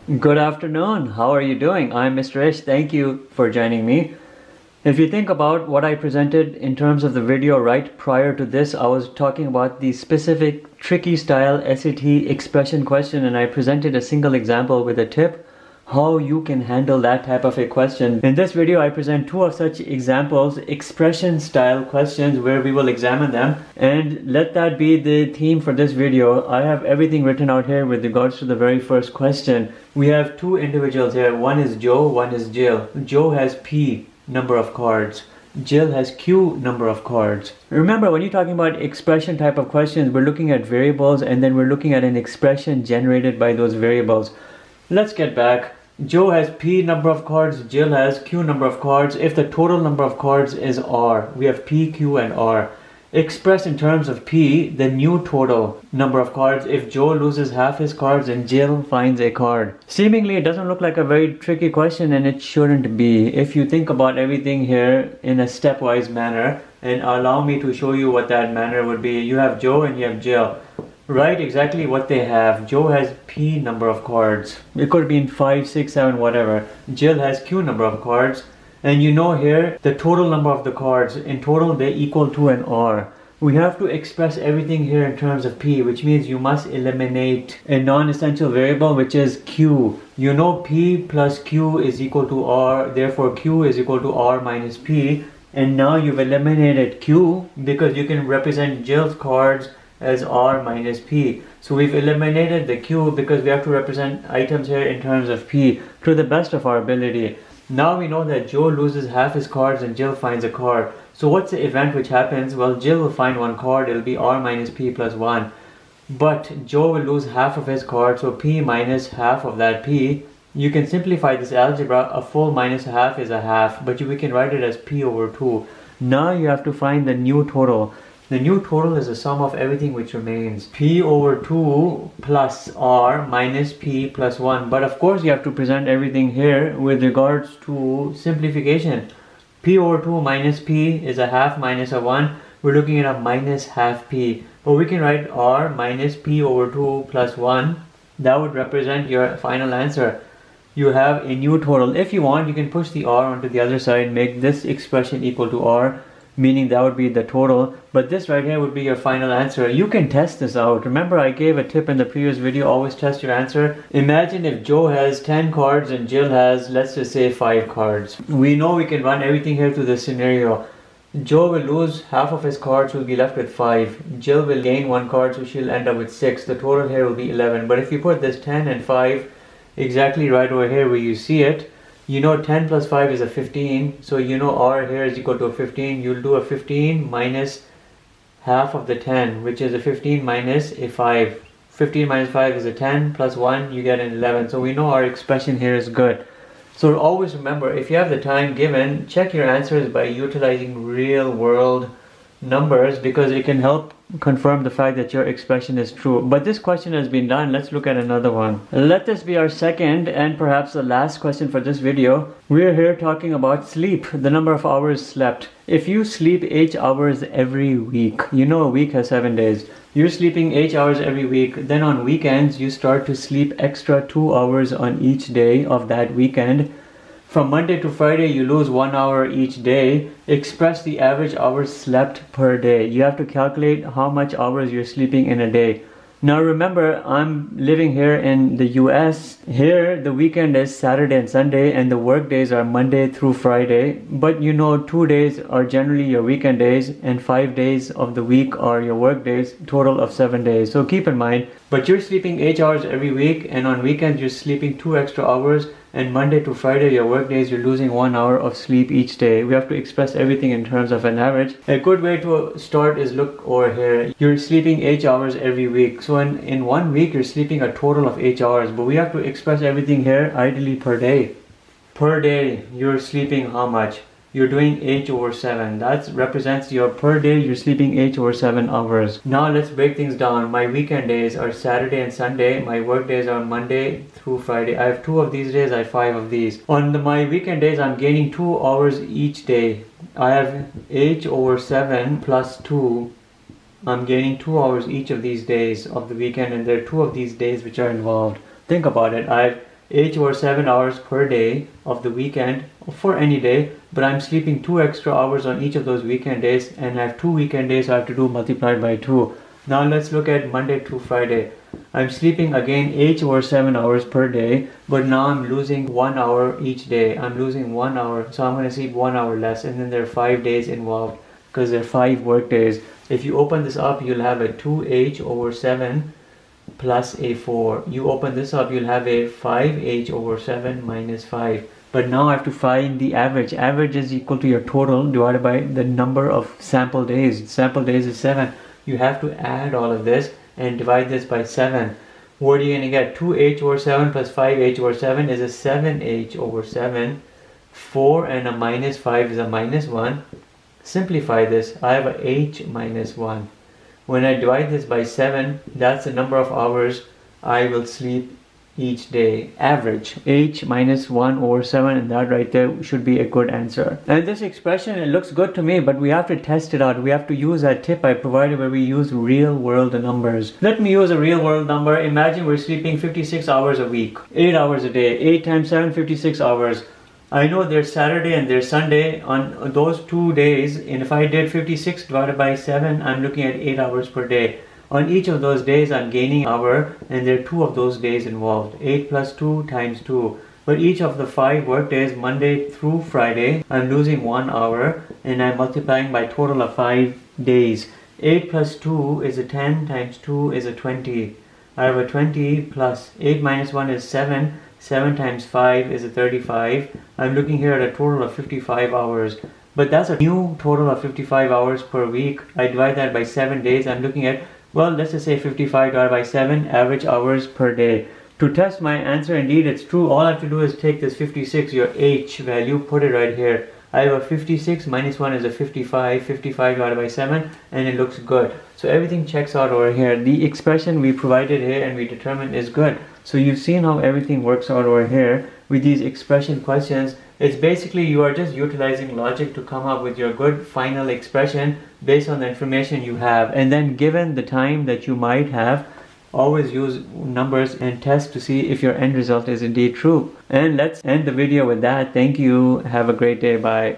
Good afternoon. How are you doing? I'm Mr. Ish. Thank you for joining me. If you think about what I presented in terms of the video right prior to this, I was talking about the specific tricky style SAT expression question, and I presented a single example with a tip how you can handle that type of a question. In this video, I present two of such examples, expression style questions, where we will examine them, and let that be the theme for this video. I have everything written out here with regards to the very first question. We have two individuals here. One is Joe, one is Jill. Joe has P number of cards. Jill has Q number of cards. Remember, when you're talking about expression type of questions, we're looking at variables and then we're looking at an expression generated by those variables. Let's get back. Joe has P number of cards, Jill has Q number of cards. If the total number of cards is R, we have P, Q, and R. Expressed in terms of P, the new total number of cards, if Joe loses half his cards and Jill finds a card. Seemingly, it doesn't look like a very tricky question, and it shouldn't be. If you think about everything here in a stepwise manner, and allow me to show you what that manner would be. You have Joe and you have Jill. Write exactly what they have. Joe has P number of cards. It could be in 5, 6, 7, whatever. Jill has Q number of cards. And you know here, the total number of the cards, in total they equal to an R. We have to express everything here in terms of P, which means you must eliminate a non-essential variable, which is Q. You know P plus Q is equal to R, therefore Q is equal to R minus P. And now you've eliminated Q because you can represent Jill's cards as R minus P. So we've eliminated the Q because we have to represent items here in terms of P to the best of our ability. Now we know that Joe loses half his cards and Jill finds a card. So what's the event which happens? Well, Jill will find one card. It'll be R minus P plus 1. But Joe will lose half of his card, so P minus half of that P. You can simplify this algebra. A full minus half is a half, but we can write it as P over 2. Now you have to find the new total. The new total is the sum of everything which remains. P over 2 plus R minus P plus 1. But of course you have to present everything here with regards to simplification. P over 2 minus P is a half minus a 1. We're looking at a minus half P. But we can write R minus P over 2 plus 1. That would represent your final answer. You have a new total. If you want, you can push the R onto the other side, make this expression equal to R, meaning that would be the total, but this right here would be your final answer. You can test this out. Remember, I gave a tip in the previous video, always test your answer. Imagine if Joe has 10 cards and Jill has, let's just say, 5 cards. We know we can run everything here through this scenario. Joe will lose half of his cards, will be left with 5. Jill will gain 1 card, so she'll end up with 6. The total here will be 11. But if you put this 10 and 5 exactly right over here where you see it, you know 10 plus 5 is a 15, so you know R here is equal to a 15. You'll do a 15 minus half of the 10, which is a 15 minus a 5. 15 minus 5 is a 10, plus 1, you get an 11. So we know our expression here is good. So always remember, if you have the time given, check your answers by utilizing real world numbers, because it can help confirm the fact that your expression is true. But this question has been done. Let's look at another one. Let this be our second and perhaps the last question for this video. We are here talking about sleep, the number of hours slept. If you sleep 8 hours every week, you know a week has 7 days. You're sleeping 8 hours every week. Then on weekends, you start to sleep extra 2 hours on each day of that weekend. From Monday to Friday, you lose 1 hour each day. Express the average hours slept per day. You have to calculate how much hours you're sleeping in a day. Now remember, I'm living here in the US. Here, the weekend is Saturday and Sunday, and the work days are Monday through Friday. But you know, 2 days are generally your weekend days, and 5 days of the week are your work days, total of 7 days. So keep in mind, but you're sleeping 8 hours every week, and on weekends you're sleeping 2 extra hours, and Monday to Friday, your work days, you're losing 1 hour of sleep each day. We have to express everything in terms of an average. A good way to start is look over here. You're sleeping 8 hours every week. So in 1 week, you're sleeping a total of 8 hours. But we have to express everything here ideally per day. Per day, you're sleeping how much? You're doing 8 over 7. That represents your per day, you're sleeping 8 over 7 hours. Now let's break things down. My weekend days are Saturday and Sunday. My work days are Monday through Friday. I have 2 of these days, I have 5 of these. On my weekend days, I'm gaining 2 hours each day. I have 8 over 7 plus 2. I'm gaining 2 hours each of these days of the weekend, and there are 2 of these days which are involved. Think about it. I have 8 or 7 hours per day of the weekend for any day, but I'm sleeping 2 extra hours on each of those weekend days, and I have 2 weekend days, so I have to do multiplied by 2. Now let's look at Monday to Friday. I'm sleeping again 8 or 7 hours per day, but now I'm losing 1 hour each day. I'm losing 1 hour, so I'm going to sleep 1 hour less, and then there are 5 days involved because there are 5 work days. If you open this up, you'll have a 2h over 7 plus a 4. You open this up, you'll have a 5h over 7 minus 5. But now I have to find the average. Average is equal to your total divided by the number of sample days. Sample days is 7. You have to add all of this and divide this by 7. What are you going to get? 2h over 7 plus 5h over 7 is a 7h over 7. 4 and a minus 5 is a minus 1. Simplify this. I have a h minus 1. When I divide this by 7, that's the number of hours I will sleep each day. Average. H minus 1 over 7, and that right there should be a good answer. And this expression, it looks good to me, but we have to test it out. We have to use that tip I provided where we use real world numbers. Let me use a real world number. Imagine we're sleeping 56 hours a week. 8 hours a day. 8 times 7, 56 hours. I know there's Saturday and there's Sunday. On those 2 days, and if I did 56 divided by 7, I'm looking at 8 hours per day. On each of those days, I'm gaining an hour, and there are 2 of those days involved. 8 plus 2 times 2. But each of the 5 work days, Monday through Friday, I'm losing 1 hour, and I'm multiplying by a total of 5 days. 8 plus 2 is a 10 times 2 is a 20. I have a 20 plus 8 minus 1 is 7. 7 times 5 is a 35. I'm looking here at a total of 55 hours. But that's a new total of 55 hours per week. I divide that by 7 days. I'm looking at, well, let's just say 55 divided by 7, average hours per day. To test my answer, indeed, it's true. All I have to do is take this 56, your h value, put it right here. I have a 56 minus 1 is a 55. 55 divided by 7, and it looks good. So everything checks out over here. The expression we provided here and we determined is good. So you've seen how everything works out over here with these expression questions. It's basically you are just utilizing logic to come up with your good final expression based on the information you have. And then given the time that you might have, always use numbers and test to see if your end result is indeed true. And let's end the video with that. Thank you. Have a great day. Bye.